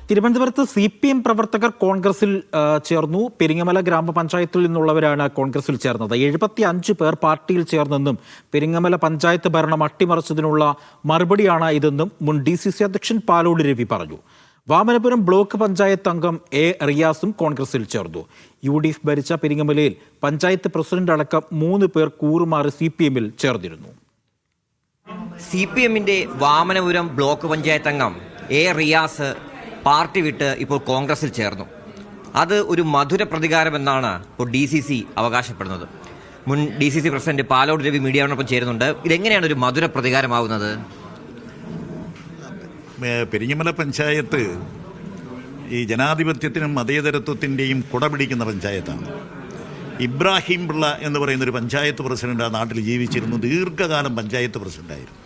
തിരുവനന്തപുരത്ത് CPM പ്രവർത്തകർ കോൺഗ്രസിൽ ചേർന്നു. പെരിങ്ങമല ഗ്രാമപഞ്ചായത്തിൽ നിന്നുള്ളവരാണ് കോൺഗ്രസിൽ ചേർന്നത്. 75 പേർ പാർട്ടിയിൽ ചേർന്നെന്നും പെരിങ്ങമല പഞ്ചായത്ത് ഭരണം അട്ടിമറിച്ചതിനുള്ള മറുപടിയാണ് ഇതെന്നും മുൻ DCC അധ്യക്ഷൻ പാലോട് രവി പറഞ്ഞു. വാമനപുരം ബ്ലോക്ക് പഞ്ചായത്ത് അംഗം A. റിയാസും കോൺഗ്രസിൽ ചേർന്നു. UDF ഭരിച്ച പെരിങ്ങമലയിൽ പഞ്ചായത്ത് പ്രസിഡന്റ് അടക്കം 3 പേർ കൂറുമാറി CPMൽ ചേർന്നിരുന്നു. CPMന്റെ വാമനപുരം ബ്ലോക്ക് പഞ്ചായത്ത് അംഗം A. റിയാസ് പാർട്ടി വിട്ട് ഇപ്പോൾ കോൺഗ്രസിൽ ചേർന്നു. അത് ഒരു മധുര പ്രതികാരമെന്നാണ് ഇപ്പോൾ DCC അവകാശപ്പെടുന്നത്. മുൻ DCC പ്രസിഡന്റ് പാലോട് രവി മീഡിയയോടൊപ്പം ചേരുന്നുണ്ട്. ഇതെങ്ങനെയാണ് ഒരു മധുര പ്രതികാരമാവുന്നത്? പെരിങ്ങമല പഞ്ചായത്ത് ഈ ജനാധിപത്യത്തിനും മതേതരത്വത്തിൻ്റെയും കുടപിടിക്കുന്ന പഞ്ചായത്താണ്. ഇബ്രാഹിം പിള്ള എന്ന് പറയുന്നൊരു പഞ്ചായത്ത് പ്രസിഡന്റ് ആ നാട്ടിൽ ജീവിച്ചിരുന്നു. ദീർഘകാലം പഞ്ചായത്ത് പ്രസിഡന്റായിരുന്നു.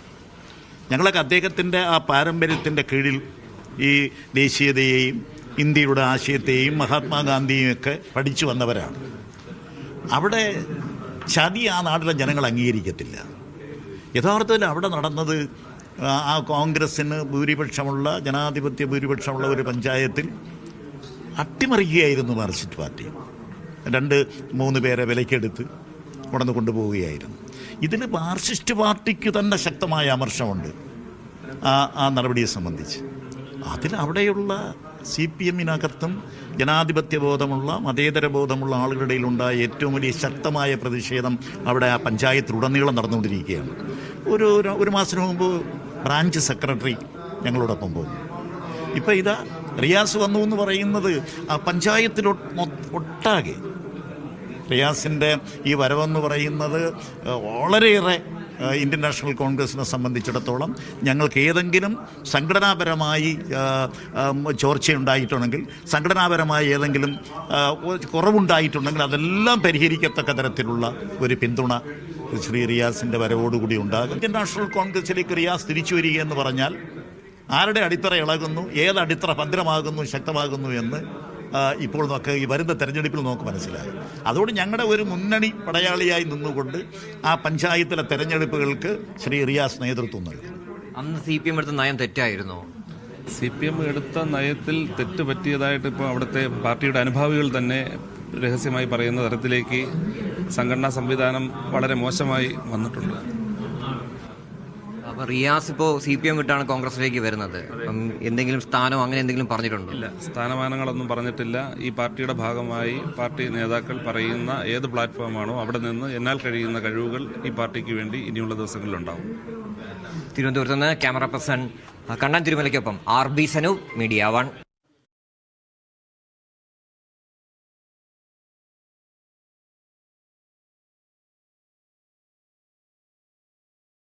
ഞങ്ങളൊക്കെ അദ്ദേഹത്തിൻ്റെ ആ പാരമ്പര്യത്തിൻ്റെ കീഴിൽ ഈ ദേശീയതയെയും ഇന്ത്യയുടെ ആശയത്തെയും മഹാത്മാഗാന്ധിയെയും ഒക്കെ പഠിച്ചു വന്നവരാണ്. അവിടെ ചതി ആ നാട്ടിലെ ജനങ്ങൾ അംഗീകരിക്കത്തില്ല. യഥാർത്ഥത്തിൽ അവിടെ നടന്നത് ആ കോൺഗ്രസ്സിന് ഭൂരിപക്ഷമുള്ള ജനാധിപത്യ ഭൂരിപക്ഷമുള്ള ഒരു പഞ്ചായത്തിൽ അട്ടിമറിക്കുകയായിരുന്നു മാർക്സിസ്റ്റ് പാർട്ടി. 2-3 പേരെ വിലക്കെടുത്ത് ഉടന്ന് കൊണ്ടുപോവുകയായിരുന്നു. ഇതിൽ മാർക്സിസ്റ്റ് പാർട്ടിക്ക് തന്നെ ശക്തമായ അമർഷമുണ്ട് ആ നടപടിയെ സംബന്ധിച്ച്. അവിടെയുള്ള CPMനകത്തും ജനാധിപത്യ ബോധമുള്ള മതേതര ബോധമുള്ള ആളുകളുടെ ഇടയിലുണ്ടായ ഏറ്റവും വലിയ ശക്തമായ പ്രതിഷേധം അവിടെ ആ പഞ്ചായത്തിലുടനീളം നടന്നുകൊണ്ടിരിക്കുകയാണ്. ഒരു മാസത്തിന് മുമ്പ് ബ്രാഞ്ച് സെക്രട്ടറി ഞങ്ങളോടൊപ്പം പോകും. ഇപ്പം ഇതാ റിയാസ് വന്നു എന്ന് പറയുന്നത് ആ പഞ്ചായത്തിലൊട്ടാകെ റിയാസിൻ്റെ ഈ വരവെന്ന് പറയുന്നത് വളരെയേറെ ഇന്ത്യൻ നാഷണൽ കോൺഗ്രസിനെ സംബന്ധിച്ചിടത്തോളം ഞങ്ങൾക്ക് ഏതെങ്കിലും സംഘടനാപരമായി ചോർച്ചയുണ്ടായിട്ടുണ്ടെങ്കിൽ, സംഘടനാപരമായി ഏതെങ്കിലും കുറവുണ്ടായിട്ടുണ്ടെങ്കിൽ അതെല്ലാം പരിഹരിക്കത്തക്ക തരത്തിലുള്ള ഒരു പിന്തുണ ശ്രീ റിയാസിൻ്റെ വരവോടുകൂടി ഉണ്ടാകും. ഇന്ത്യൻ നാഷണൽ കോൺഗ്രസിലേക്ക് റിയാസ് തിരിച്ചു വരിക എന്ന് പറഞ്ഞാൽ ആരുടെ അടിത്തറ ഇളകുന്നു, ഏത് അടിത്തറ ഭദ്രമാകുന്നു, ശക്തമാകുന്നു എന്ന് ഇപ്പോൾ നമുക്ക് ഈ വരുന്ന തെരഞ്ഞെടുപ്പിൽ നമുക്ക് മനസ്സിലാകും. അതുകൊണ്ട് ഞങ്ങളുടെ ഒരു മുന്നണി പടയാളിയായി നിന്നുകൊണ്ട് ആ പഞ്ചായത്തിലെ തെരഞ്ഞെടുപ്പുകൾക്ക് ശ്രീ റിയാസ് നേതൃത്വം നൽകും. അന്ന് CPM എടുത്ത നയം തെറ്റായിരുന്നു. CPM എടുത്ത നയത്തിൽ തെറ്റ് പറ്റിയതായിട്ട് ഇപ്പോൾ അവിടുത്തെ പാർട്ടിയുടെ അനുഭാവികൾ തന്നെ രഹസ്യമായി പറയുന്ന തരത്തിലേക്ക് സംഘടനാ സംവിധാനം വളരെ മോശമായി വന്നിട്ടുണ്ട്. അപ്പോൾ റിയാസ് ഇപ്പോൾ CPM വിട്ടാണ് കോൺഗ്രസിലേക്ക് വരുന്നത്. എന്തെങ്കിലും സ്ഥാനം അങ്ങനെ എന്തെങ്കിലും പറഞ്ഞിട്ടുണ്ടോ? ഇല്ല, സ്ഥാനമാനങ്ങളൊന്നും പറഞ്ഞിട്ടില്ല. ഈ പാർട്ടിയുടെ ഭാഗമായി പാർട്ടി നേതാക്കൾ പറയുന്ന ഏത് പ്ലാറ്റ്ഫോമാണോ അവിടെ നിന്ന് എന്നാൽ കഴിയുന്ന കഴിവുകൾ ഈ പാർട്ടിക്ക് വേണ്ടി ഇനിയുള്ള ദിവസങ്ങളിലുണ്ടാവും. തിരുവനന്തപുരത്ത് നിന്ന് ക്യാമറ പേഴ്സൺ കണ്ണൻ തിരുമലയ്ക്കൊപ്പം RB സനു, മീഡിയ 1.